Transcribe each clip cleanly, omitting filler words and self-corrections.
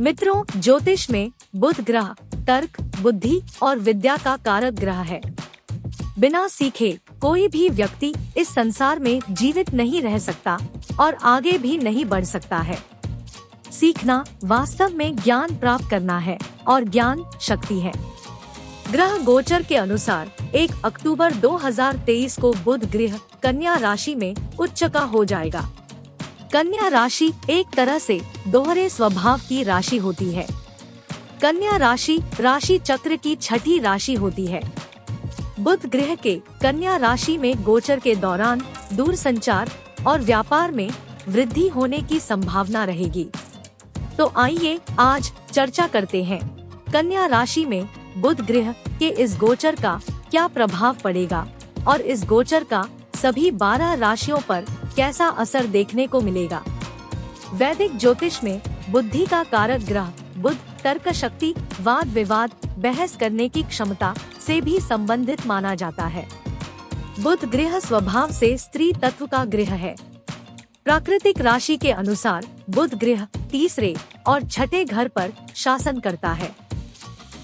मित्रों, ज्योतिष में बुध ग्रह तर्क, बुद्धि और विद्या का कारक ग्रह है। बिना सीखे कोई भी व्यक्ति इस संसार में जीवित नहीं रह सकता और आगे भी नहीं बढ़ सकता है। सीखना वास्तव में ज्ञान प्राप्त करना है और ज्ञान शक्ति है। ग्रह गोचर के अनुसार 1 अक्टूबर 2023 को बुध ग्रह कन्या राशि में उच्च का हो जाएगा। कन्या राशि एक तरह से दोहरे स्वभाव की राशि होती है। कन्या राशि राशि चक्र की छठी राशि होती है। बुध ग्रह के कन्या राशि में गोचर के दौरान दूरसंचार और व्यापार में वृद्धि होने की संभावना रहेगी। तो आइए आज चर्चा करते हैं कन्या राशि में बुध ग्रह के इस गोचर का क्या प्रभाव पड़ेगा और इस गोचर का सभी 12 राशियों पर कैसा असर देखने को मिलेगा। वैदिक ज्योतिष में बुद्धि का कारक ग्रह बुध तर्क शक्ति, वाद विवाद, बहस करने की क्षमता से भी संबंधित माना जाता है। बुध ग्रह स्वभाव से स्त्री तत्व का ग्रह है। प्राकृतिक राशि के अनुसार बुध ग्रह तीसरे और छठे घर पर शासन करता है।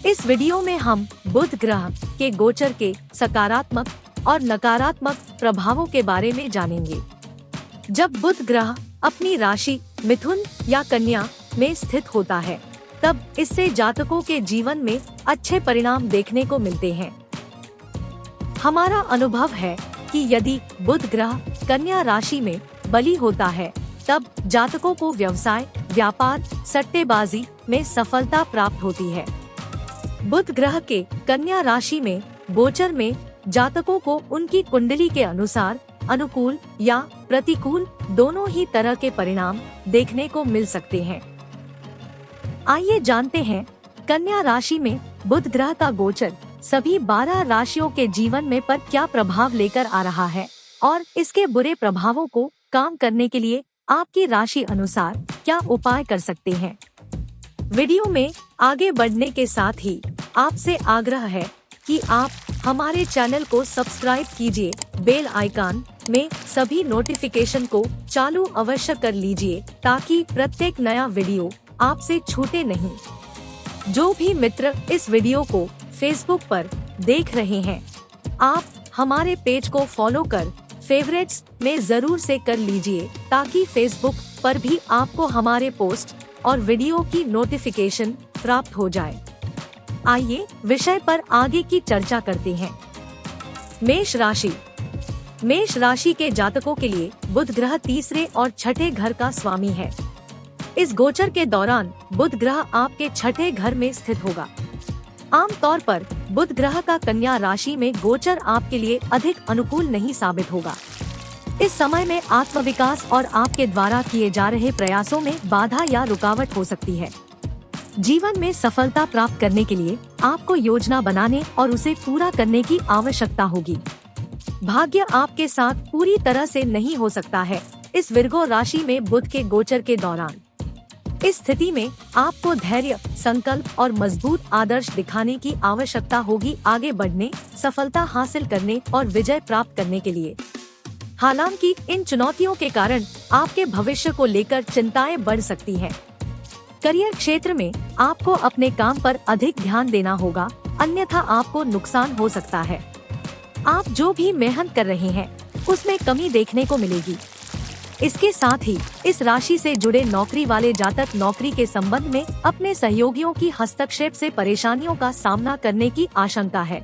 इस वीडियो में हम बुध ग्रह के गोचर के सकारात्मक और नकारात्मक प्रभावों के बारे में जानेंगे। जब बुध ग्रह अपनी राशि मिथुन या कन्या में स्थित होता है, तब इससे जातकों के जीवन में अच्छे परिणाम देखने को मिलते हैं। हमारा अनुभव है कि यदि बुध ग्रह कन्या राशि में बली होता है, तब जातकों को व्यवसाय, व्यापार, सट्टेबाजी में सफलता प्राप्त होती है। बुध ग्रह के कन्या राशि में गोचर में जातकों को उनकी कुंडली के अनुसार अनुकूल या प्रतिकूल दोनों ही तरह के परिणाम देखने को मिल सकते हैं। आइए जानते हैं कन्या राशि में बुध ग्रह का गोचर सभी 12 राशियों के जीवन में पर क्या प्रभाव लेकर आ रहा है और इसके बुरे प्रभावों को कम करने के लिए आपकी राशि अनुसार क्या उपाय कर सकते हैं। वीडियो में आगे बढ़ने के साथ ही आपसे आग्रह है कि आप हमारे चैनल को सब्सक्राइब कीजिए, बेल आइकन में सभी नोटिफिकेशन को चालू अवश्य कर लीजिए ताकि प्रत्येक नया वीडियो आपसे छूटे नहीं। जो भी मित्र इस वीडियो को फेसबुक पर देख रहे हैं, आप हमारे पेज को फॉलो कर फेवरेट्स में जरूर से कर लीजिए ताकि फेसबुक पर भी आपको हमारे पोस्ट और वीडियो की नोटिफिकेशन प्राप्त हो जाए। आइए विषय पर आगे की चर्चा करते हैं। मेष राशि। मेष राशि के जातकों के लिए बुध ग्रह तीसरे और छठे घर का स्वामी है। इस गोचर के दौरान बुध ग्रह आपके छठे घर में स्थित होगा। आमतौर पर बुध ग्रह का कन्या राशि में गोचर आपके लिए अधिक अनुकूल नहीं साबित होगा। इस समय में आत्मविकास और आपके द्वारा किए जा रहे प्रयासों में बाधा या रुकावट हो सकती है। जीवन में सफलता प्राप्त करने के लिए आपको योजना बनाने और उसे पूरा करने की आवश्यकता होगी। भाग्य आपके साथ पूरी तरह से नहीं हो सकता है इस विर्गो राशि में बुध के गोचर के दौरान। इस स्थिति में आपको धैर्य, संकल्प और मजबूत आदर्श दिखाने की आवश्यकता होगी आगे बढ़ने, सफलता हासिल करने और विजय प्राप्त करने के लिए। हालांकि इन चुनौतियों के कारण आपके भविष्य को लेकर चिंताएं बढ़ सकती हैं। करियर क्षेत्र में आपको अपने काम पर अधिक ध्यान देना होगा, अन्यथा आपको नुकसान हो सकता है। आप जो भी मेहनत कर रहे हैं उसमें कमी देखने को मिलेगी। इसके साथ ही इस राशि से जुड़े नौकरी वाले जातक नौकरी के संबंध में अपने सहयोगियों की हस्तक्षेप से परेशानियों का सामना करने की आशंका है।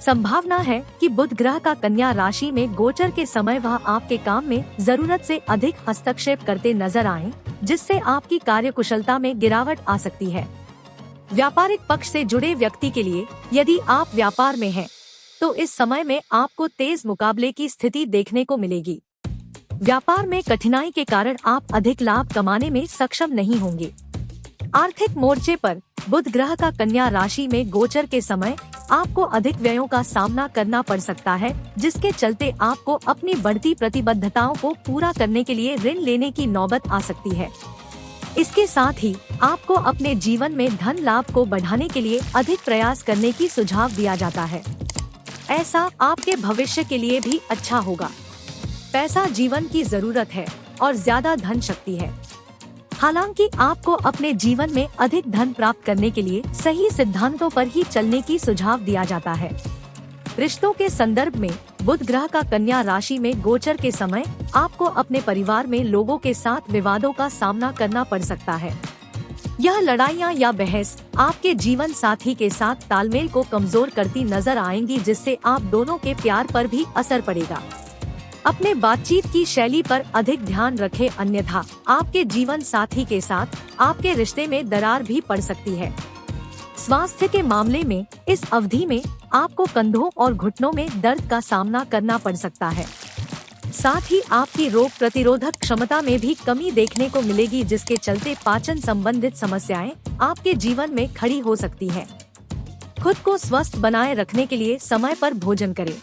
संभावना है कि बुध ग्रह का कन्या राशि में गोचर के समय वह आपके काम में जरूरत से अधिक हस्तक्षेप करते नजर आएं, जिससे आपकी कार्यकुशलता में गिरावट आ सकती है। व्यापारिक पक्ष से जुड़े व्यक्ति के लिए यदि आप व्यापार में हैं, तो इस समय में आपको तेज मुकाबले की स्थिति देखने को मिलेगी। व्यापार में कठिनाई के कारण आप अधिक लाभ कमाने में सक्षम नहीं होंगे। आर्थिक मोर्चे पर बुध ग्रह का कन्या राशि में गोचर के समय आपको अधिक व्ययों का सामना करना पड़ सकता है, जिसके चलते आपको अपनी बढ़ती प्रतिबद्धताओं को पूरा करने के लिए ऋण लेने की नौबत आ सकती है। इसके साथ ही आपको अपने जीवन में धन लाभ को बढ़ाने के लिए अधिक प्रयास करने की सुझाव दिया जाता है। ऐसा आपके भविष्य के लिए भी अच्छा होगा। पैसा जीवन की जरूरत है और ज्यादा धन शक्ति है। हालांकि आपको अपने जीवन में अधिक धन प्राप्त करने के लिए सही सिद्धांतों पर ही चलने की सुझाव दिया जाता है। रिश्तों के संदर्भ में बुध ग्रह का कन्या राशि में गोचर के समय आपको अपने परिवार में लोगों के साथ विवादों का सामना करना पड़ सकता है। यह लड़ाइयाँ या बहस आपके जीवन साथी के साथ तालमेल को कमजोर करती नजर आएंगी, जिससे आप दोनों के प्यार पर भी असर पड़ेगा। अपने बातचीत की शैली पर अधिक ध्यान रखें, अन्यथा आपके जीवन साथी के साथ आपके रिश्ते में दरार भी पड़ सकती है। स्वास्थ्य के मामले में इस अवधि में आपको कंधों और घुटनों में दर्द का सामना करना पड़ सकता है। साथ ही आपकी रोग प्रतिरोधक क्षमता में भी कमी देखने को मिलेगी, जिसके चलते पाचन संबंधित समस्याएं आपके जीवन में खड़ी हो सकती है। खुद को स्वस्थ बनाए रखने के लिए समय पर भोजन करें।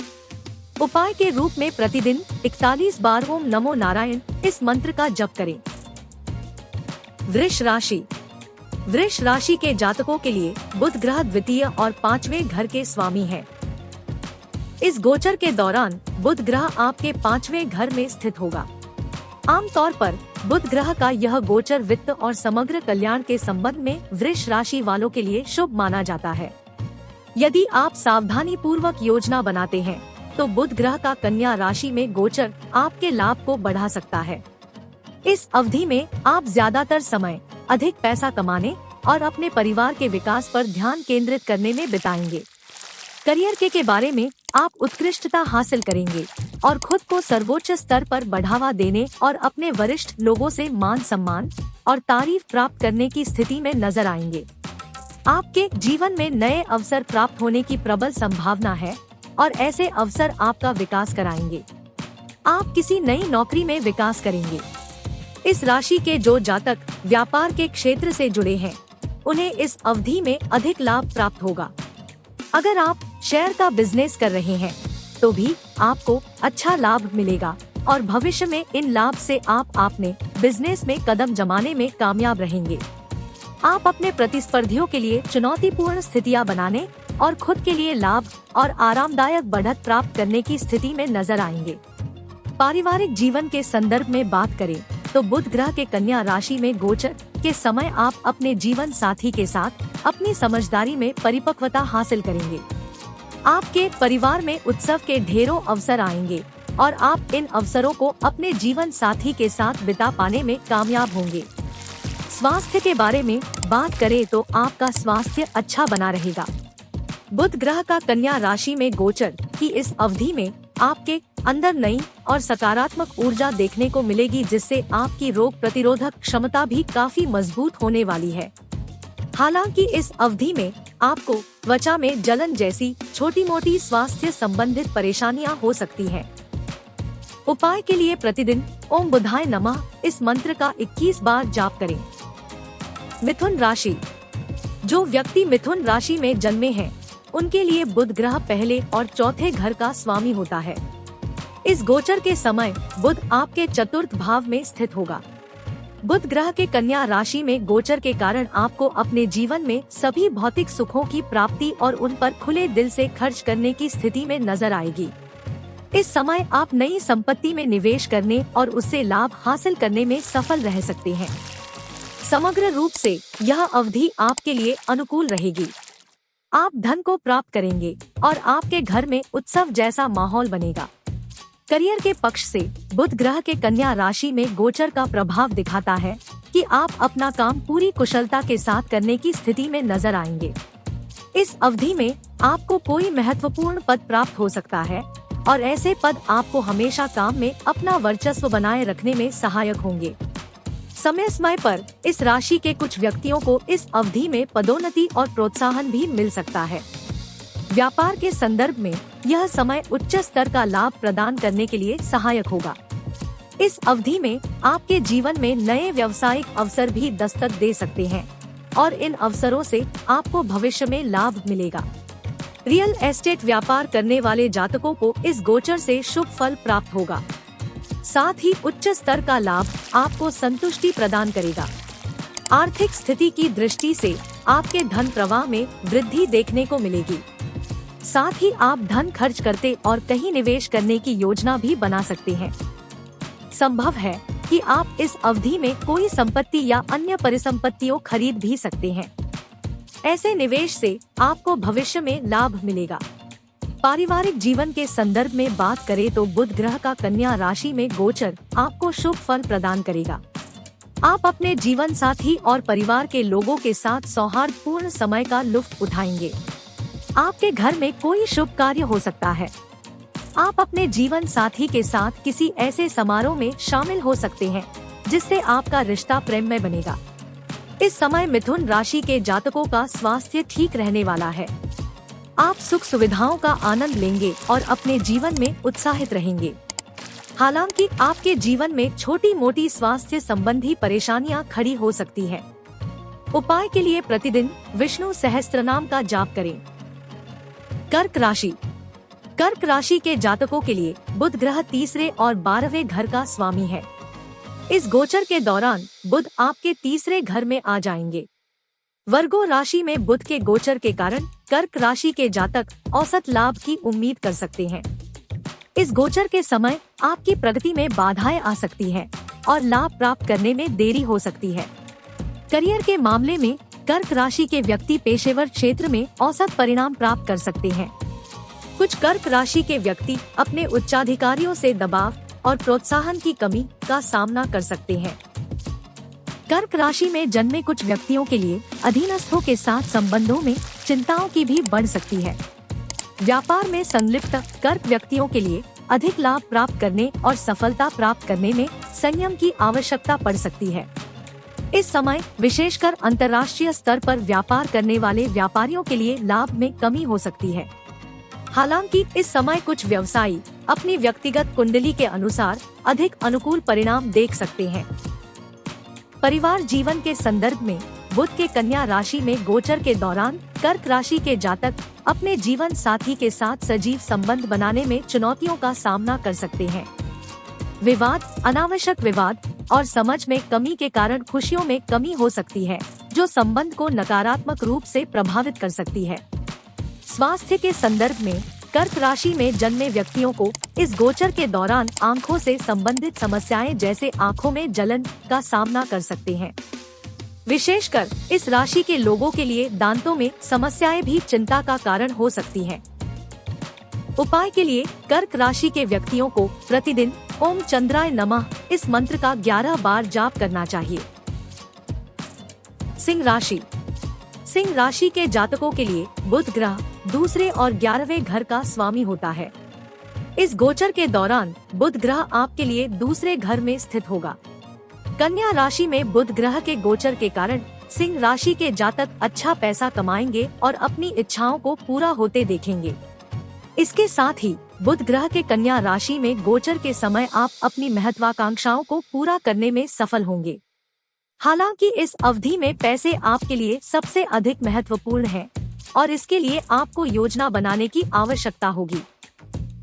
उपाय के रूप में प्रतिदिन 41 बार ओम नमो नारायण इस मंत्र का जप करें। वृष राशि। वृष राशि के जातकों के लिए बुध ग्रह द्वितीय और 5वें घर के स्वामी है। इस गोचर के दौरान बुध ग्रह आपके 5वें घर में स्थित होगा। आमतौर पर बुध ग्रह का यह गोचर वित्त और समग्र कल्याण के संबंध में वृष राशि वालों के लिए शुभ माना जाता है। यदि आप सावधानी पूर्वक योजना बनाते हैं तो बुध ग्रह का कन्या राशि में गोचर आपके लाभ को बढ़ा सकता है। इस अवधि में आप ज्यादातर समय अधिक पैसा कमाने और अपने परिवार के विकास पर ध्यान केंद्रित करने में बिताएंगे। करियर के बारे में आप उत्कृष्टता हासिल करेंगे और खुद को सर्वोच्च स्तर पर बढ़ावा देने और अपने वरिष्ठ लोगों से मान सम्मान और तारीफ प्राप्त करने की स्थिति में नजर आएंगे। आपके जीवन में नए अवसर प्राप्त होने की प्रबल संभावना है और ऐसे अवसर आपका विकास कराएंगे। आप किसी नई नौकरी में विकास करेंगे। इस राशि के जो जातक व्यापार के क्षेत्र से जुड़े हैं, उन्हें इस अवधि में अधिक लाभ प्राप्त होगा। अगर आप शेयर का बिजनेस कर रहे हैं तो भी आपको अच्छा लाभ मिलेगा और भविष्य में इन लाभ से आप अपने बिजनेस में कदम जमाने में कामयाब रहेंगे। आप अपने प्रतिस्पर्धियों के लिए चुनौतीपूर्ण स्थितियां बनाने और खुद के लिए लाभ और आरामदायक बढ़त प्राप्त करने की स्थिति में नजर आएंगे। पारिवारिक जीवन के संदर्भ में बात करें तो बुध ग्रह के कन्या राशि में गोचर के समय आप अपने जीवन साथी के साथ अपनी समझदारी में परिपक्वता हासिल करेंगे। आपके परिवार में उत्सव के ढेरों अवसर आएंगे और आप इन अवसरों को अपने जीवन साथी के साथ बिता पाने में कामयाब होंगे। स्वास्थ्य के बारे में बात करें तो आपका स्वास्थ्य अच्छा बना रहेगा। बुध ग्रह का कन्या राशि में गोचर की इस अवधि में आपके अंदर नई और सकारात्मक ऊर्जा देखने को मिलेगी, जिससे आपकी रोग प्रतिरोधक क्षमता भी काफी मजबूत होने वाली है। हालांकि इस अवधि में आपको त्वचा में जलन जैसी छोटी मोटी स्वास्थ्य संबंधित परेशानियां हो सकती हैं। उपाय के लिए प्रतिदिन ओम बुधाय नमः इस मंत्र का 21 बार जाप करें। मिथुन राशि। जो व्यक्ति मिथुन राशि में जन्मे हैं, उनके लिए बुध ग्रह पहले और चौथे घर का स्वामी होता है। इस गोचर के समय बुध आपके चतुर्थ भाव में स्थित होगा। बुध ग्रह के कन्या राशि में गोचर के कारण आपको अपने जीवन में सभी भौतिक सुखों की प्राप्ति और उन पर खुले दिल से खर्च करने की स्थिति में नजर आएगी। इस समय आप नई संपत्ति में निवेश करने और उससे लाभ हासिल करने में सफल रह सकते हैं। समग्र रूप से यह अवधि आपके लिए अनुकूल रहेगी। आप धन को प्राप्त करेंगे और आपके घर में उत्सव जैसा माहौल बनेगा। करियर के पक्ष से बुध ग्रह के कन्या राशि में गोचर का प्रभाव दिखाता है कि आप अपना काम पूरी कुशलता के साथ करने की स्थिति में नजर आएंगे। इस अवधि में आपको कोई महत्वपूर्ण पद प्राप्त हो सकता है और ऐसे पद आपको हमेशा काम में अपना वर्चस्व बनाए रखने में सहायक होंगे। समय समय पर इस राशि के कुछ व्यक्तियों को इस अवधि में पदोन्नति और प्रोत्साहन भी मिल सकता है। व्यापार के संदर्भ में यह समय उच्च स्तर का लाभ प्रदान करने के लिए सहायक होगा। इस अवधि में आपके जीवन में नए व्यावसायिक अवसर भी दस्तक दे सकते हैं और इन अवसरों से आपको भविष्य में लाभ मिलेगा। रियल एस्टेट व्यापार करने वाले जातकों को इस गोचर से शुभ फल प्राप्त होगा। साथ ही उच्च स्तर का लाभ आपको संतुष्टि प्रदान करेगा। आर्थिक स्थिति की दृष्टि से आपके धन प्रवाह में वृद्धि देखने को मिलेगी। साथ ही आप धन खर्च करते और कहीं निवेश करने की योजना भी बना सकते हैं। संभव है कि आप इस अवधि में कोई संपत्ति या अन्य परिसंपत्तियों खरीद भी सकते हैं। ऐसे निवेश से आपको भविष्य में लाभ मिलेगा। पारिवारिक जीवन के संदर्भ में बात करें तो बुध ग्रह का कन्या राशि में गोचर आपको शुभ फल प्रदान करेगा। आप अपने जीवन साथी और परिवार के लोगों के साथ सौहार्दपूर्ण समय का लुत्फ उठाएंगे। आपके घर में कोई शुभ कार्य हो सकता है। आप अपने जीवन साथी के साथ किसी ऐसे समारोह में शामिल हो सकते हैं जिससे आपका रिश्ता प्रेममय बनेगा। इस समय मिथुन राशि के जातकों का स्वास्थ्य ठीक रहने वाला है। आप सुख सुविधाओं का आनंद लेंगे और अपने जीवन में उत्साहित रहेंगे। हालांकि आपके जीवन में छोटी मोटी स्वास्थ्य संबंधी परेशानियां खड़ी हो सकती है। उपाय के लिए प्रतिदिन विष्णु सहस्त्रनाम का जाप करें। कर्क राशि। कर्क राशि के जातकों के लिए बुध ग्रह तीसरे और 12वें घर का स्वामी है। इस गोचर के दौरान बुध आपके तीसरे घर में आ जाएंगे। वर्गो राशि में बुध के गोचर के कारण कर्क राशि के जातक औसत लाभ की उम्मीद कर सकते हैं। इस गोचर के समय आपकी प्रगति में बाधाएं आ सकती हैं और लाभ प्राप्त करने में देरी हो सकती है। करियर के मामले में कर्क राशि के व्यक्ति पेशेवर क्षेत्र में औसत परिणाम प्राप्त कर सकते हैं। कुछ कर्क राशि के व्यक्ति अपने उच्चाधिकारियों से दबाव और प्रोत्साहन की कमी का सामना कर सकते हैं। कर्क राशि में जन्मे कुछ व्यक्तियों के लिए अधीनस्थों के साथ संबंधों में चिंताओं की भी बढ़ सकती है। व्यापार में संलिप्त कर्क व्यक्तियों के लिए अधिक लाभ प्राप्त करने और सफलता प्राप्त करने में संयम की आवश्यकता पड़ सकती है। इस समय विशेषकर अंतर्राष्ट्रीय स्तर पर व्यापार करने वाले व्यापारियों के लिए लाभ में कमी हो सकती है। हालांकि इस समय कुछ व्यवसायी अपनी व्यक्तिगत कुंडली के अनुसार अधिक अनुकूल परिणाम देख सकते हैं। परिवार जीवन के संदर्भ में बुध के कन्या राशि में गोचर के दौरान कर्क राशि के जातक अपने जीवन साथी के साथ सजीव संबंध बनाने में चुनौतियों का सामना कर सकते हैं। विवाद, अनावश्यक विवाद और समझ में कमी के कारण खुशियों में कमी हो सकती है, जो संबंध को नकारात्मक रूप से प्रभावित कर सकती है। स्वास्थ्य के संदर्भ में कर्क राशि में जन्मे व्यक्तियों को इस गोचर के दौरान आंखों से संबंधित समस्याएं जैसे आंखों में जलन का सामना कर सकते हैं। विशेषकर इस राशि के लोगों के लिए दांतों में समस्याएं भी चिंता का कारण हो सकती हैं। उपाय के लिए कर्क राशि के व्यक्तियों को प्रतिदिन ओम चंद्राय नमः इस मंत्र का 11 बार जाप करना चाहिए। सिंह राशि। सिंह राशि के जातकों के लिए बुध ग्रह दूसरे और 11वें घर का स्वामी होता है। इस गोचर के दौरान बुध ग्रह आपके लिए दूसरे घर में स्थित होगा। कन्या राशि में बुध ग्रह के गोचर के कारण सिंह राशि के जातक अच्छा पैसा कमाएंगे और अपनी इच्छाओं को पूरा होते देखेंगे। इसके साथ ही बुध ग्रह के कन्या राशि में गोचर के समय आप अपनी महत्वाकांक्षाओं को पूरा करने में सफल होंगे। हालांकि इस अवधि में पैसे आपके लिए सबसे अधिक महत्वपूर्ण है और इसके लिए आपको योजना बनाने की आवश्यकता होगी।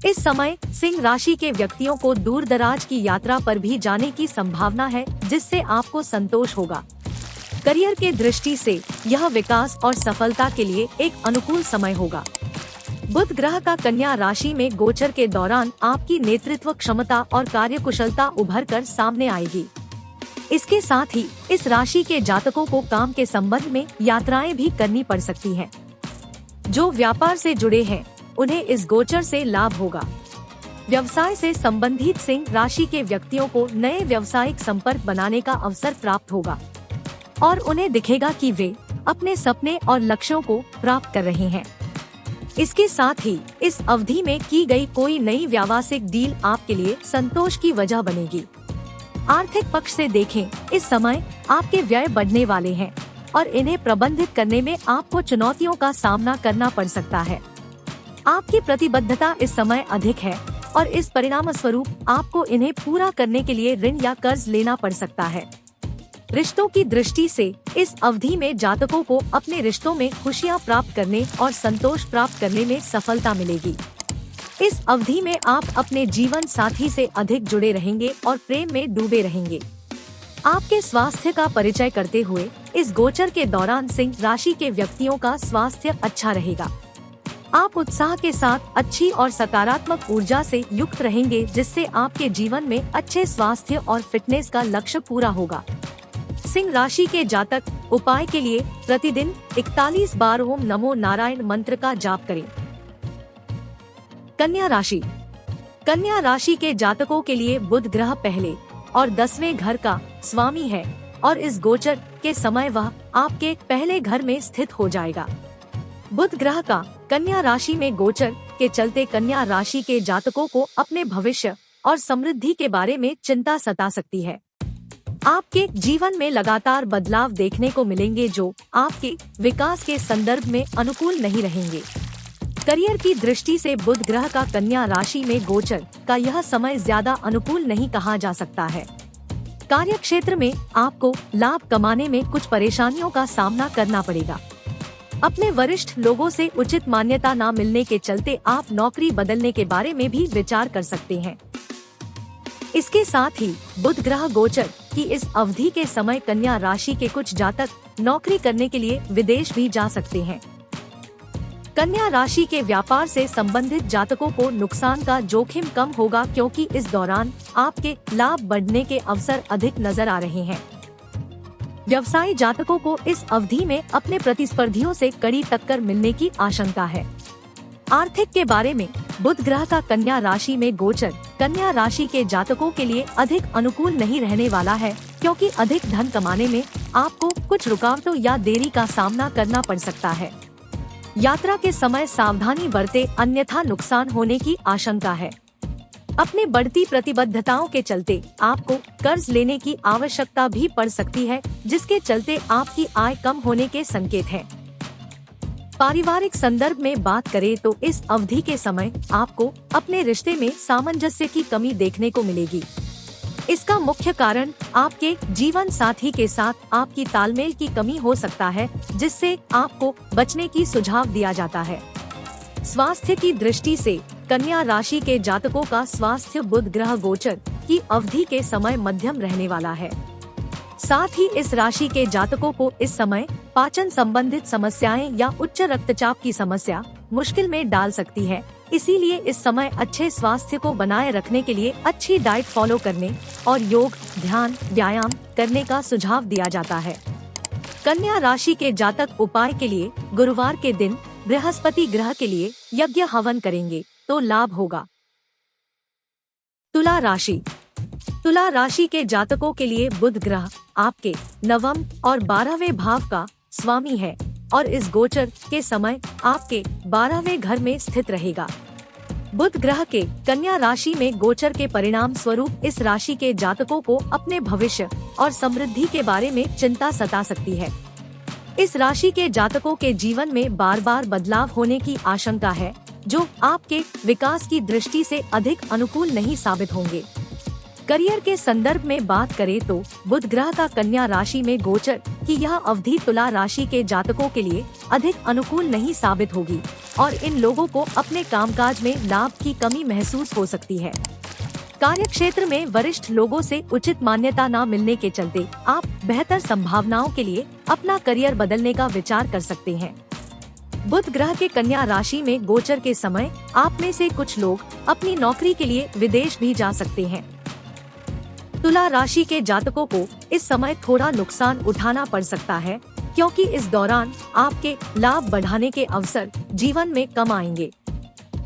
इस समय सिंह राशि के व्यक्तियों को दूर दराज की यात्रा पर भी जाने की संभावना है, जिससे आपको संतोष होगा। करियर के दृष्टि से यह विकास और सफलता के लिए एक अनुकूल समय होगा। बुध ग्रह का कन्या राशि में गोचर के दौरान आपकी नेतृत्व क्षमता और कार्यकुशलता उभर कर सामने आएगी। इसके साथ ही इस राशि के जातकों को काम के संबंध में यात्राएं भी करनी पड़ सकती हैं। जो व्यापार से जुड़े हैं उन्हें इस गोचर से लाभ होगा। व्यवसाय से संबंधित सिंह राशि के व्यक्तियों को नए व्यावसायिक संपर्क बनाने का अवसर प्राप्त होगा और उन्हें दिखेगा कि वे अपने सपने और लक्ष्यों को प्राप्त कर रहे हैं। इसके साथ ही इस अवधि में की गई कोई नई व्यावसायिक डील आपके लिए संतोष की वजह बनेगी। आर्थिक पक्ष से देखें, इस समय आपके व्यय बढ़ने वाले हैं और इन्हें प्रबंधित करने में आपको चुनौतियों का सामना करना पड़ सकता है। आपकी प्रतिबद्धता इस समय अधिक है और इस परिणाम स्वरूप आपको इन्हें पूरा करने के लिए ऋण या कर्ज लेना पड़ सकता है। रिश्तों की दृष्टि से इस अवधि में जातकों को अपने रिश्तों में खुशियां प्राप्त करने और संतोष प्राप्त करने में सफलता मिलेगी। इस अवधि में आप अपने जीवन साथी से अधिक जुड़े रहेंगे और प्रेम में डूबे रहेंगे। आपके स्वास्थ्य का परिचय करते हुए इस गोचर के दौरान सिंह राशि के व्यक्तियों का स्वास्थ्य अच्छा रहेगा। आप उत्साह के साथ अच्छी और सकारात्मक ऊर्जा से युक्त रहेंगे, जिससे आपके जीवन में अच्छे स्वास्थ्य और फिटनेस का लक्ष्य पूरा होगा। सिंह राशि के जातक उपाय के लिए प्रतिदिन 41 बार ओम नमो नारायण मंत्र का जाप करें। कन्या राशि। कन्या राशि के जातकों के लिए बुध ग्रह पहले और 10वें घर का स्वामी है और इस गोचर के समय वह आपके पहले घर में स्थित हो जाएगा। बुध ग्रह का कन्या राशि में गोचर के चलते कन्या राशि के जातकों को अपने भविष्य और समृद्धि के बारे में चिंता सता सकती है। आपके जीवन में लगातार बदलाव देखने को मिलेंगे जो आपके विकास के संदर्भ में अनुकूल नहीं रहेंगे। करियर की दृष्टि से बुध ग्रह का कन्या राशि में गोचर का यह समय ज्यादा अनुकूल नहीं कहा जा सकता है। कार्य क्षेत्र में आपको लाभ कमाने में कुछ परेशानियों का सामना करना पड़ेगा। अपने वरिष्ठ लोगों से उचित मान्यता न मिलने के चलते आप नौकरी बदलने के बारे में भी विचार कर सकते हैं। इसके साथ ही बुध ग्रह गोचर की इस अवधि के समय कन्या राशि के कुछ जातक नौकरी करने के लिए विदेश भी जा सकते हैं। कन्या राशि के व्यापार से संबंधित जातकों को नुकसान का जोखिम कम होगा, क्योंकि इस दौरान आपके लाभ बढ़ने के अवसर अधिक नजर आ रहे हैं। व्यवसायी जातकों को इस अवधि में अपने प्रतिस्पर्धियों से कड़ी टक्कर मिलने की आशंका है। आर्थिक के बारे में बुध ग्रह का कन्या राशि में गोचर कन्या राशि के जातकों के लिए अधिक अनुकूल नहीं रहने वाला है, क्योंकि अधिक धन कमाने में आपको कुछ रुकावटों या देरी का सामना करना पड़ सकता है। यात्रा के समय सावधानी बरते, अन्यथा नुकसान होने की आशंका है। अपने बढ़ती प्रतिबद्धताओं के चलते आपको कर्ज लेने की आवश्यकता भी पड़ सकती है, जिसके चलते आपकी आय कम होने के संकेत हैं। पारिवारिक संदर्भ में बात करें तो इस अवधि के समय आपको अपने रिश्ते में सामंजस्य की कमी देखने को मिलेगी। इसका मुख्य कारण आपके जीवन साथी के साथ आपकी तालमेल की कमी हो सकता है, जिससे आपको बचने की सुझाव दिया जाता है। स्वास्थ्य की दृष्टि से कन्या राशि के जातकों का स्वास्थ्य बुध ग्रह गोचर की अवधि के समय मध्यम रहने वाला है। साथ ही इस राशि के जातकों को इस समय पाचन संबंधित समस्याएं या उच्च रक्तचाप की समस्या मुश्किल में डाल सकती है। इसीलिए इस समय अच्छे स्वास्थ्य को बनाए रखने के लिए अच्छी डाइट फॉलो करने और योग, ध्यान, व्यायाम करने का सुझाव दिया जाता है। कन्या राशि के जातक उपाय के लिए गुरुवार के दिन बृहस्पति ग्रह के लिए यज्ञ हवन करेंगे तो लाभ होगा। तुला राशि। तुला राशि के जातकों के लिए बुध ग्रह आपके 9वें और 12वें भाव का स्वामी है और इस गोचर के समय आपके 12वें घर में स्थित रहेगा। बुध ग्रह के कन्या राशि में गोचर के परिणाम स्वरूप इस राशि के जातकों को अपने भविष्य और समृद्धि के बारे में चिंता सता सकती है। इस राशि के जातकों के जीवन में बार बार बदलाव होने की आशंका है, जो आपके विकास की दृष्टि से अधिक अनुकूल नहीं साबित होंगे। करियर के संदर्भ में बात करें तो बुध ग्रह का कन्या राशि में गोचर की यह अवधि तुला राशि के जातकों के लिए अधिक अनुकूल नहीं साबित होगी और इन लोगों को अपने कामकाज में लाभ की कमी महसूस हो सकती है। कार्य क्षेत्र में वरिष्ठ लोगों से उचित मान्यता न मिलने के चलते आप बेहतर संभावनाओं के लिए अपना करियर बदलने का विचार कर सकते हैं। बुध ग्रह के कन्या राशि में गोचर के समय आप में से कुछ लोग अपनी नौकरी के लिए विदेश भी जा सकते हैं। तुला राशि के जातकों को इस समय थोड़ा नुकसान उठाना पड़ सकता है, क्योंकि इस दौरान आपके लाभ बढ़ाने के अवसर जीवन में कम आएंगे।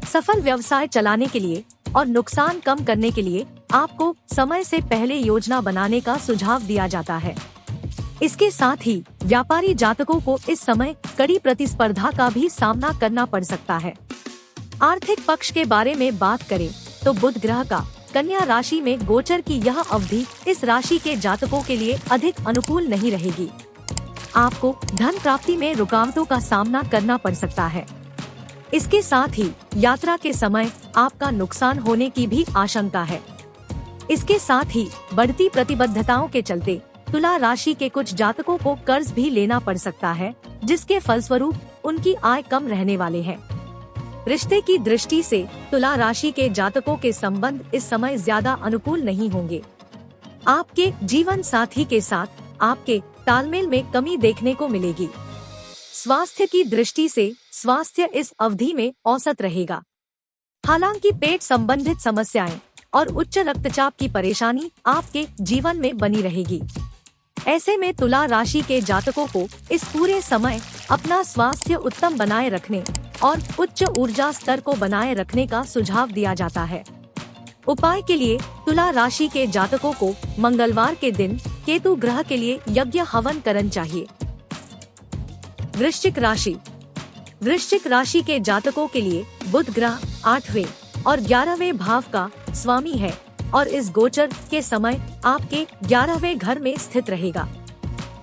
सफल व्यवसाय चलाने के लिए और नुकसान कम करने के लिए आपको समय से पहले योजना बनाने का सुझाव दिया जाता है। इसके साथ ही व्यापारी जातकों को इस समय कड़ी प्रतिस्पर्धा का भी सामना करना पड़ सकता है। आर्थिक पक्ष के बारे में बात करें तो बुध ग्रह का कन्या राशि में गोचर की यह अवधि इस राशि के जातकों के लिए अधिक अनुकूल नहीं रहेगी। आपको धन प्राप्ति में रुकावटों का सामना करना पड़ सकता है। इसके साथ ही यात्रा के समय आपका नुकसान होने की भी आशंका है। इसके साथ ही बढ़ती प्रतिबद्धताओं के चलते तुला राशि के कुछ जातकों को कर्ज भी लेना पड़ सकता है, जिसके फलस्वरूप उनकी आय कम रहने वाले हैं। रिश्ते की दृष्टि से तुला राशि के जातकों के संबंध इस समय ज्यादा अनुकूल नहीं होंगे। आपके जीवन साथी के साथ आपके तालमेल में कमी देखने को मिलेगी। स्वास्थ्य की दृष्टि से स्वास्थ्य इस अवधि में औसत रहेगा। हालांकि पेट संबंधित समस्याएं और उच्च रक्तचाप की परेशानी आपके जीवन में बनी रहेगी। ऐसे में तुला राशि के जातकों को इस पूरे समय अपना स्वास्थ्य उत्तम बनाए रखने और उच्च ऊर्जा स्तर को बनाए रखने का सुझाव दिया जाता है। उपाय के लिए तुला राशि के जातकों को मंगलवार के दिन केतु ग्रह के लिए यज्ञ हवन करना चाहिए। वृश्चिक राशि। वृश्चिक राशि के जातकों के लिए बुध ग्रह 8वें और 11वें भाव का स्वामी है और इस गोचर के समय आपके 11वें घर में स्थित रहेगा।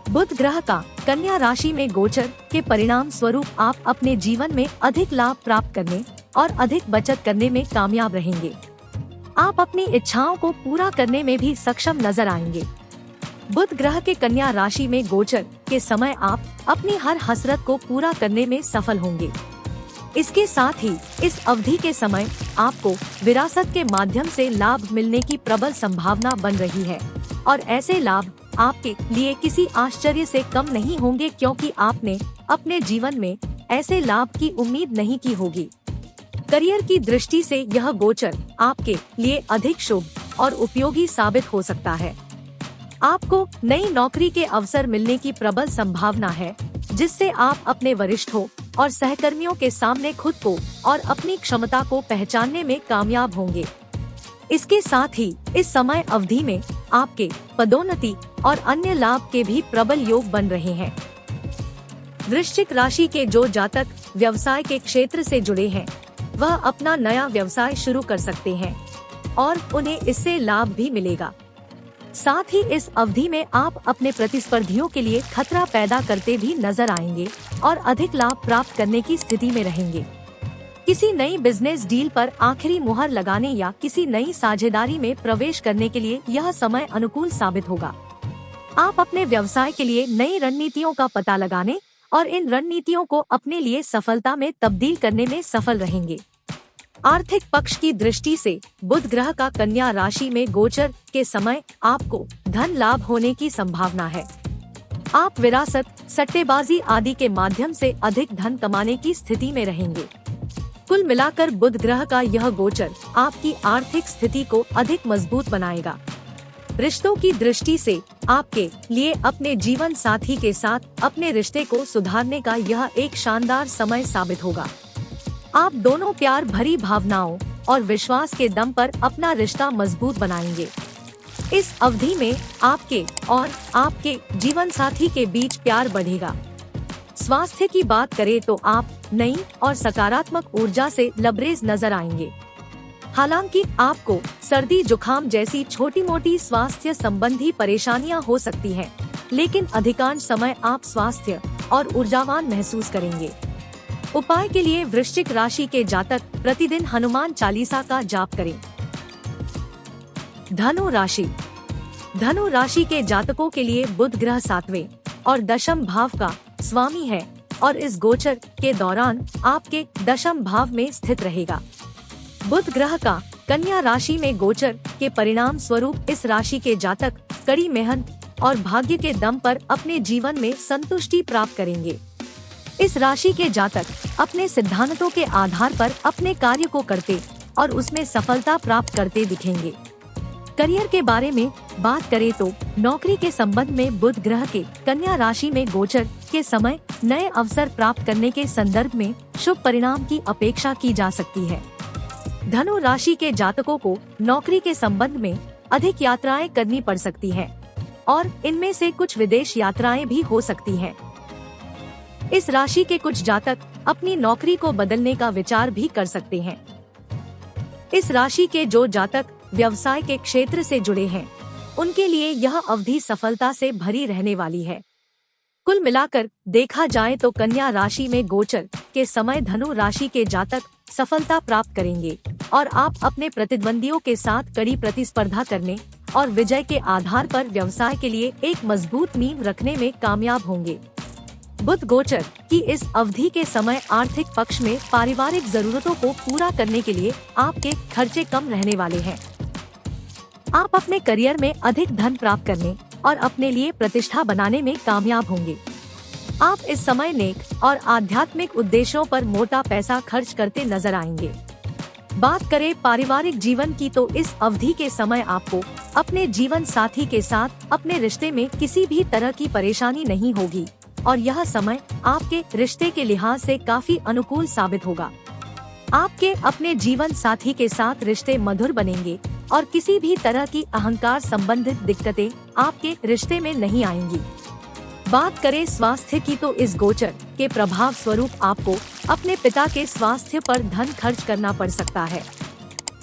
बुध ग्रह का कन्या राशि में गोचर के परिणाम स्वरूप आप अपने जीवन में अधिक लाभ प्राप्त करने और अधिक बचत करने में कामयाब रहेंगे। आप अपनी इच्छाओं को पूरा करने में भी सक्षम नजर आएंगे। बुध ग्रह के कन्या राशि में गोचर के समय आप अपनी हर हसरत को पूरा करने में सफल होंगे। इसके साथ ही इस अवधि के समय आपको विरासत के माध्यम से लाभ मिलने की प्रबल संभावना बन रही है और ऐसे लाभ आपके लिए किसी आश्चर्य से कम नहीं होंगे, क्योंकि आपने अपने जीवन में ऐसे लाभ की उम्मीद नहीं की होगी। करियर की दृष्टि से यह गोचर आपके लिए अधिक शुभ और उपयोगी साबित हो सकता है। आपको नई नौकरी के अवसर मिलने की प्रबल संभावना है, जिससे आप अपने वरिष्ठों और सहकर्मियों के सामने खुद को और अपनी क्षमता को पहचानने में कामयाब होंगे। इसके साथ ही इस समय अवधि में आपके पदोन्नति और अन्य लाभ के भी प्रबल योग बन रहे हैं। वृश्चिक राशि के जो जातक व्यवसाय के क्षेत्र से जुड़े हैं, वह अपना नया व्यवसाय शुरू कर सकते हैं और उन्हें इससे लाभ भी मिलेगा। साथ ही इस अवधि में आप अपने प्रतिस्पर्धियों के लिए खतरा पैदा करते भी नजर आएंगे और अधिक लाभ प्राप्त करने की स्थिति में रहेंगे। किसी नई बिजनेस डील पर आखिरी मुहर लगाने या किसी नई साझेदारी में प्रवेश करने के लिए यह समय अनुकूल साबित होगा। आप अपने व्यवसाय के लिए नई रणनीतियों का पता लगाने और इन रणनीतियों को अपने लिए सफलता में तब्दील करने में सफल रहेंगे। आर्थिक पक्ष की दृष्टि से बुध ग्रह का कन्या राशि में गोचर के समय आपको धन लाभ होने की संभावना है। आप विरासत, सट्टेबाजी आदि के माध्यम से अधिक धन कमाने की स्थिति में रहेंगे। कुल मिलाकर बुध ग्रह का यह गोचर आपकी आर्थिक स्थिति को अधिक मजबूत बनाएगा। रिश्तों की दृष्टि से आपके लिए अपने जीवन साथी के साथ अपने रिश्ते को सुधारने का यह एक शानदार समय साबित होगा। आप दोनों प्यार भरी भावनाओं और विश्वास के दम पर अपना रिश्ता मजबूत बनाएंगे। इस अवधि में आपके और आपके जीवन साथी के बीच प्यार बढ़ेगा। स्वास्थ्य की बात करें तो आप नई और सकारात्मक ऊर्जा से लबरेज नजर आएंगे। हालांकि आपको सर्दी जुकाम जैसी छोटी मोटी स्वास्थ्य संबंधी परेशानियां हो सकती हैं, लेकिन अधिकांश समय आप स्वास्थ्य और ऊर्जावान महसूस करेंगे। उपाय के लिए वृश्चिक राशि के जातक प्रतिदिन हनुमान चालीसा का जाप करें। धनु राशि। धनु राशि के जातकों के लिए बुध ग्रह 7वें और दशम भाव का स्वामी है और इस गोचर के दौरान आपके दशम भाव में स्थित रहेगा। बुध ग्रह का कन्या राशि में गोचर के परिणाम स्वरूप इस राशि के जातक कड़ी मेहनत और भाग्य के दम पर अपने जीवन में संतुष्टि प्राप्त करेंगे। इस राशि के जातक अपने सिद्धांतों के आधार पर अपने कार्य को करते और उसमें सफलता प्राप्त करते दिखेंगे। करियर के बारे में बात करें तो नौकरी के संबंध में बुध ग्रह के कन्या राशि में गोचर के समय नए अवसर प्राप्त करने के संदर्भ में शुभ परिणाम की अपेक्षा की जा सकती है। धनु राशि के जातकों को नौकरी के संबंध में अधिक यात्राएं करनी पड़ सकती हैं और इनमें से कुछ विदेश यात्राएं भी हो सकती हैं। इस राशि के कुछ जातक अपनी नौकरी को बदलने का विचार भी कर सकते हैं। इस राशि के जो जातक व्यवसाय के क्षेत्र से जुड़े हैं, उनके लिए यह अवधि सफलता से भरी रहने वाली है। कुल मिलाकर देखा जाए तो कन्या राशि में गोचर के समय धनु राशि के जातक सफलता प्राप्त करेंगे और आप अपने प्रतिद्वंदियों के साथ कड़ी प्रतिस्पर्धा करने और विजय के आधार पर व्यवसाय के लिए एक मजबूत नींव रखने में कामयाब होंगे। बुध गोचर की इस अवधि के समय आर्थिक पक्ष में पारिवारिक जरूरतों को पूरा करने के लिए आपके खर्चे कम रहने वाले हैं। आप अपने करियर में अधिक धन प्राप्त करने और अपने लिए प्रतिष्ठा बनाने में कामयाब होंगे। आप इस समय नेक और आध्यात्मिक उद्देश्यों पर मोटा पैसा खर्च करते नजर आएंगे। बात करें पारिवारिक जीवन की तो इस अवधि के समय आपको अपने जीवन साथी के साथ अपने रिश्ते में किसी भी तरह की परेशानी नहीं होगी और यह समय आपके रिश्ते के लिहाज से काफी अनुकूल साबित होगा। आपके अपने जीवन साथी के साथ रिश्ते मधुर बनेंगे और किसी भी तरह की अहंकार संबंधित दिक्कतें आपके रिश्ते में नहीं आएंगी। बात करें स्वास्थ्य की तो इस गोचर के प्रभाव स्वरूप आपको अपने पिता के स्वास्थ्य पर धन खर्च करना पड़ सकता है।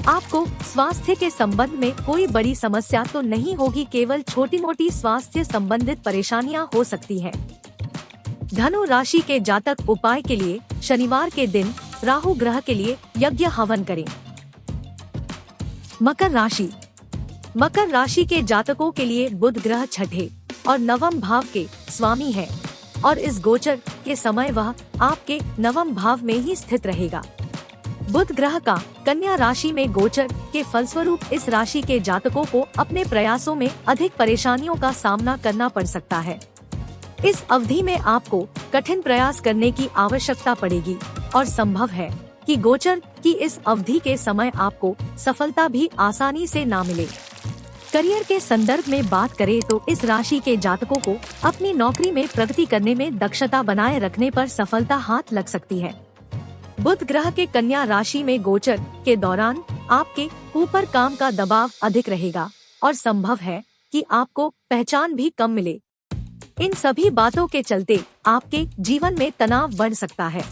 आपको स्वास्थ्य के संबंध में कोई बड़ी समस्या तो नहीं होगी, केवल छोटी मोटी स्वास्थ्य संबंधित परेशानियां हो सकती हैं। धनु राशि के जातक उपाय के लिए शनिवार के दिन राहु ग्रह के लिए यज्ञ हवन करें। मकर राशि। मकर राशि के जातकों के लिए बुध ग्रह छठे और नवम भाव के स्वामी है और इस गोचर के समय वह आपके नवम भाव में ही स्थित रहेगा। बुध ग्रह का कन्या राशि में गोचर के फलस्वरूप इस राशि के जातकों को अपने प्रयासों में अधिक परेशानियों का सामना करना पड़ सकता है। इस अवधि में आपको कठिन प्रयास करने की आवश्यकता पड़ेगी और संभव है कि गोचर की इस अवधि के समय आपको सफलता भी आसानी से ना मिले। करियर के संदर्भ में बात करें तो इस राशि के जातकों को अपनी नौकरी में प्रगति करने में दक्षता बनाए रखने पर सफलता हाथ लग सकती है। बुध ग्रह के कन्या राशि में गोचर के दौरान आपके ऊपर काम का दबाव अधिक रहेगा और संभव है कि आपको पहचान भी कम मिले। इन सभी बातों के चलते आपके जीवन में तनाव बढ़ सकता है।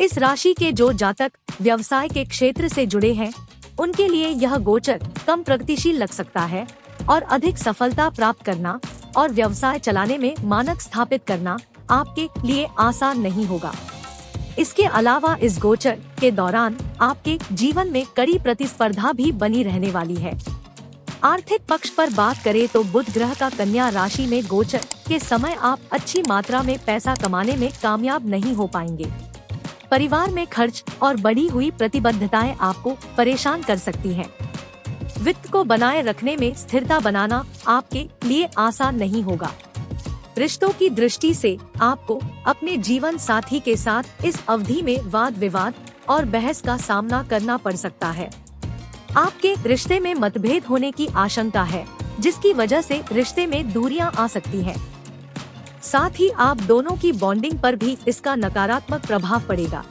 इस राशि के जो जातक व्यवसाय के क्षेत्र से जुड़े हैं उनके लिए यह गोचर कम प्रगतिशील लग सकता है और अधिक सफलता प्राप्त करना और व्यवसाय चलाने में मानक स्थापित करना आपके लिए आसान नहीं होगा। इसके अलावा इस गोचर के दौरान आपके जीवन में कड़ी प्रतिस्पर्धा भी बनी रहने वाली है। आर्थिक पक्ष पर बात करें तो बुध ग्रह का कन्या राशि में गोचर के समय आप अच्छी मात्रा में पैसा कमाने में कामयाब नहीं हो पाएंगे। परिवार में खर्च और बढ़ी हुई प्रतिबद्धताएं आपको परेशान कर सकती हैं। वित्त को बनाए रखने में स्थिरता बनाना आपके लिए आसान नहीं होगा। रिश्तों की दृष्टि से आपको अपने जीवन साथी के साथ इस अवधि में वाद विवाद और बहस का सामना करना पड़ सकता है। आपके रिश्ते में मतभेद होने की आशंका है जिसकी वजह से रिश्ते में दूरियां आ सकती हैं। साथ ही आप दोनों की बॉन्डिंग पर भी इसका नकारात्मक प्रभाव पड़ेगा।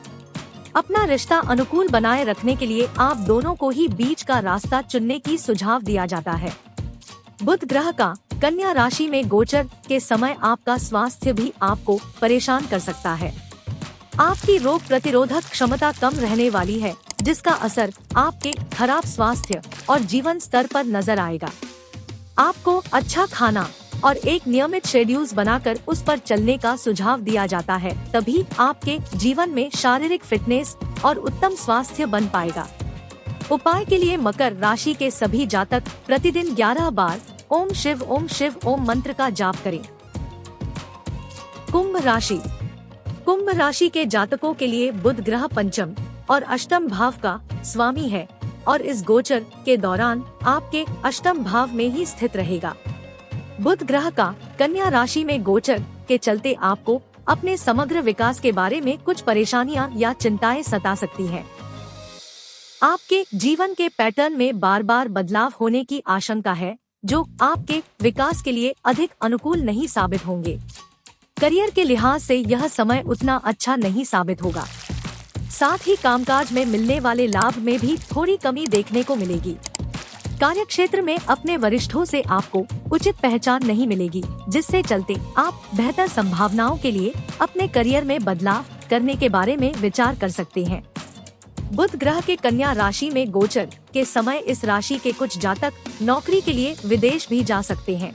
अपना रिश्ता अनुकूल बनाए रखने के लिए आप दोनों को ही बीच का रास्ता चुनने की सुझाव दिया जाता है। बुध ग्रह का कन्या राशि में गोचर के समय आपका स्वास्थ्य भी आपको परेशान कर सकता है। आपकी रोग प्रतिरोधक क्षमता कम रहने वाली है जिसका असर आपके खराब स्वास्थ्य और जीवन स्तर पर नजर आएगा। आपको अच्छा खाना और एक नियमित शेड्यूल्स बनाकर उस पर चलने का सुझाव दिया जाता है, तभी आपके जीवन में शारीरिक फिटनेस और उत्तम स्वास्थ्य बन पाएगा। उपाय के लिए मकर राशि के सभी जातक प्रतिदिन 11 बार ओम शिव ओम मंत्र का जाप करें। कुंभ राशि। कुंभ राशि के जातकों के लिए बुध ग्रह पंचम और अष्टम भाव का स्वामी है और इस गोचर के दौरान आपके अष्टम भाव में ही स्थित रहेगा। बुध ग्रह का कन्या राशि में गोचर के चलते आपको अपने समग्र विकास के बारे में कुछ परेशानियां या चिंताएं सता सकती हैं। आपके जीवन के पैटर्न में बार बार बदलाव होने की आशंका है जो आपके विकास के लिए अधिक अनुकूल नहीं साबित होंगे। करियर के लिहाज से यह समय उतना अच्छा नहीं साबित होगा। साथ ही कामकाज में मिलने वाले लाभ में भी थोड़ी कमी देखने को मिलेगी। कार्य क्षेत्र में अपने वरिष्ठों से आपको उचित पहचान नहीं मिलेगी जिससे चलते आप बेहतर संभावनाओं के लिए अपने करियर में बदलाव करने के बारे में विचार कर सकते हैं। बुध ग्रह के कन्या राशि में गोचर के समय इस राशि के कुछ जातक नौकरी के लिए विदेश भी जा सकते हैं।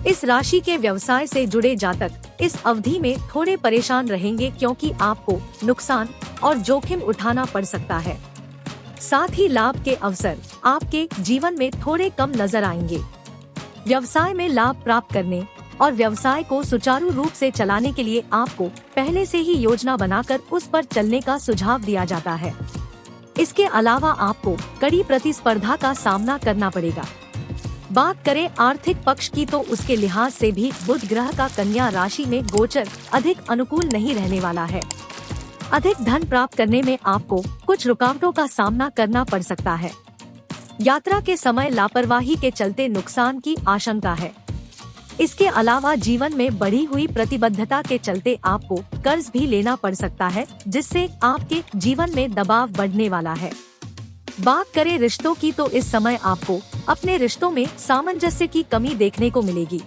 इस राशि के व्यवसाय से जुड़े जातक इस अवधि में थोड़े परेशान रहेंगे क्योंकि आपको नुकसान और जोखिम उठाना पड़ सकता है। साथ ही लाभ के अवसर आपके जीवन में थोड़े कम नजर आएंगे। व्यवसाय में लाभ प्राप्त करने और व्यवसाय को सुचारू रूप से चलाने के लिए आपको पहले से ही योजना बनाकर उस पर चलने का सुझाव दिया जाता है। इसके अलावा आपको कड़ी प्रतिस्पर्धा का सामना करना पड़ेगा। बात करें आर्थिक पक्ष की तो उसके लिहाज से भी बुध ग्रह का कन्या राशि में गोचर अधिक अनुकूल नहीं रहने वाला है। अधिक धन प्राप्त करने में आपको कुछ रुकावटों का सामना करना पड़ सकता है। यात्रा के समय लापरवाही के चलते नुकसान की आशंका है। इसके अलावा जीवन में बढ़ी हुई प्रतिबद्धता के चलते आपको कर्ज भी लेना पड़ सकता है, जिससे आपके जीवन में दबाव बढ़ने वाला है। बात करें रिश्तों की तो इस समय आपको अपने रिश्तों में सामंजस्य की कमी देखने को मिलेगी।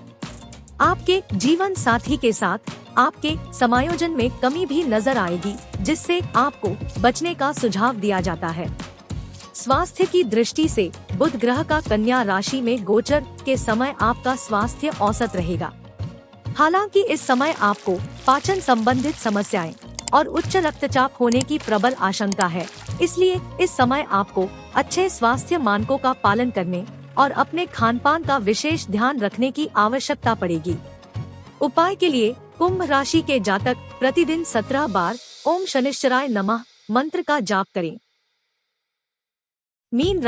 आपके जीवन साथी के साथ आपके समायोजन में कमी भी नजर आएगी, जिससे आपको बचने का सुझाव दिया जाता है। स्वास्थ्य की दृष्टि से बुध ग्रह का कन्या राशि में गोचर के समय आपका स्वास्थ्य औसत रहेगा। हालांकि इस समय आपको पाचन संबंधित समस्याएं और उच्च रक्तचाप होने की प्रबल आशंका है, इसलिए इस समय आपको अच्छे स्वास्थ्य मानकों का पालन करने और अपने खानपान का विशेष ध्यान रखने की आवश्यकता पड़ेगी। उपाय के लिए कुंभ राशि के जातक प्रतिदिन 17 बार ओम शनिश्चराय नमः मंत्र का जाप करें। मीन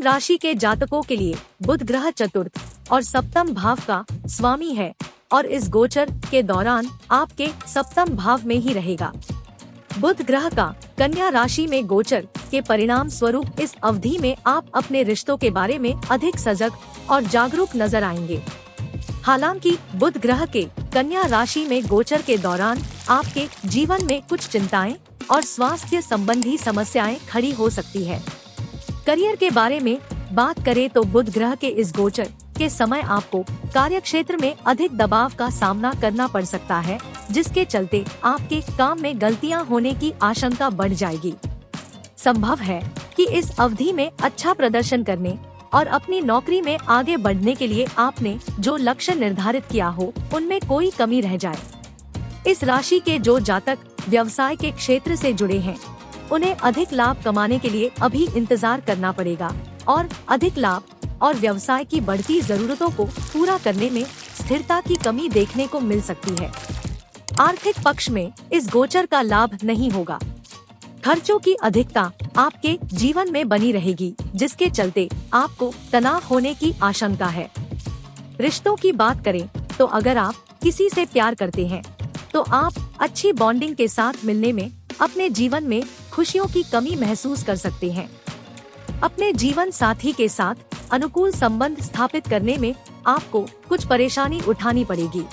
राशि के जातकों के लिए बुध ग्रह चतुर्थ और सप्तम भाव का स्वामी है और इस गोचर के दौरान आपके सप्तम भाव में ही रहेगा। बुध ग्रह का कन्या राशि में गोचर के परिणाम स्वरूप इस अवधि में आप अपने रिश्तों के बारे में अधिक सजग और जागरूक नजर आएंगे। हालांकि बुध ग्रह के कन्या राशि में गोचर के दौरान आपके जीवन में कुछ चिंताएं और स्वास्थ्य संबंधी समस्याएं खड़ी हो सकती है। करियर के बारे में बात करें तो बुध ग्रह के इस गोचर के समय आपको कार्य क्षेत्र में अधिक दबाव का सामना करना पड़ सकता है, जिसके चलते आपके काम में गलतियां होने की आशंका बढ़ जाएगी। संभव है कि इस अवधि में अच्छा प्रदर्शन करने और अपनी नौकरी में आगे बढ़ने के लिए आपने जो लक्ष्य निर्धारित किया हो उनमें कोई कमी रह जाए। इस राशि के जो जातक व्यवसाय के क्षेत्र से जुड़े हैं, उन्हें अधिक लाभ कमाने के लिए अभी इंतजार करना पड़ेगा और अधिक लाभ और व्यवसाय की बढ़ती जरूरतों को पूरा करने में स्थिरता की कमी देखने को मिल सकती है। आर्थिक पक्ष में इस गोचर का लाभ नहीं होगा। खर्चों की अधिकता आपके जीवन में बनी रहेगी, जिसके चलते आपको तनाव होने की आशंका है। रिश्तों की बात करें तो अगर आप किसी से प्यार करते हैं तो आप अच्छी बॉन्डिंग के साथ मिलने में अपने जीवन में खुशियों की कमी महसूस कर सकते हैं। अपने जीवन साथी के साथ अनुकूल संबंध स्थापित करने में आपको कुछ परेशानी उठानी पड़ेगी।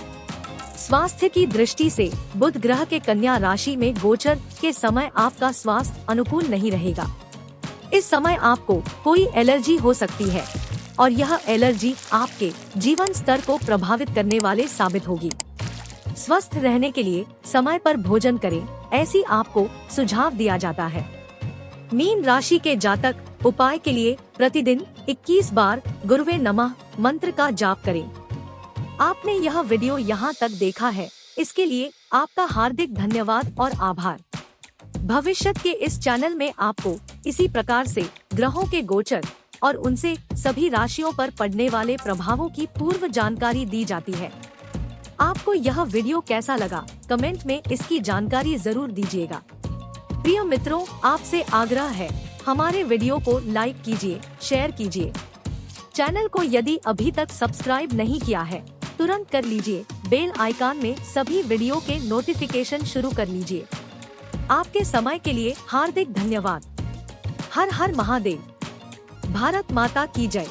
स्वास्थ्य की दृष्टि से बुध ग्रह के कन्या राशि में गोचर के समय आपका स्वास्थ्य अनुकूल नहीं रहेगा। इस समय आपको कोई एलर्जी हो सकती है और यह एलर्जी आपके जीवन स्तर को प्रभावित करने वाले साबित होगी। स्वस्थ रहने के लिए समय पर भोजन करें, ऐसी आपको सुझाव दिया जाता है। मीन राशि के जातक उपाय के लिए प्रतिदिन 21 बार गुरुवे नमः मंत्र का जाप करें। आपने यह वीडियो यहाँ तक देखा है, इसके लिए आपका हार्दिक धन्यवाद और आभार। भविष्य के इस चैनल में आपको इसी प्रकार से ग्रहों के गोचर और उनसे सभी राशियों पर पड़ने वाले प्रभावों की पूर्व जानकारी दी जाती है। आपको यह वीडियो कैसा लगा, कमेंट में इसकी जानकारी जरूर दीजिएगा। प्रिय मित्रों, आपसे आग्रह है, हमारे वीडियो को लाइक कीजिए, शेयर कीजिए। चैनल को यदि अभी तक सब्सक्राइब नहीं किया है, तुरंत कर लीजिए। बेल आइकॉन में सभी वीडियो के नोटिफिकेशन शुरू कर लीजिए। आपके समय के लिए हार्दिक धन्यवाद। हर हर महादेव। भारत माता की जय।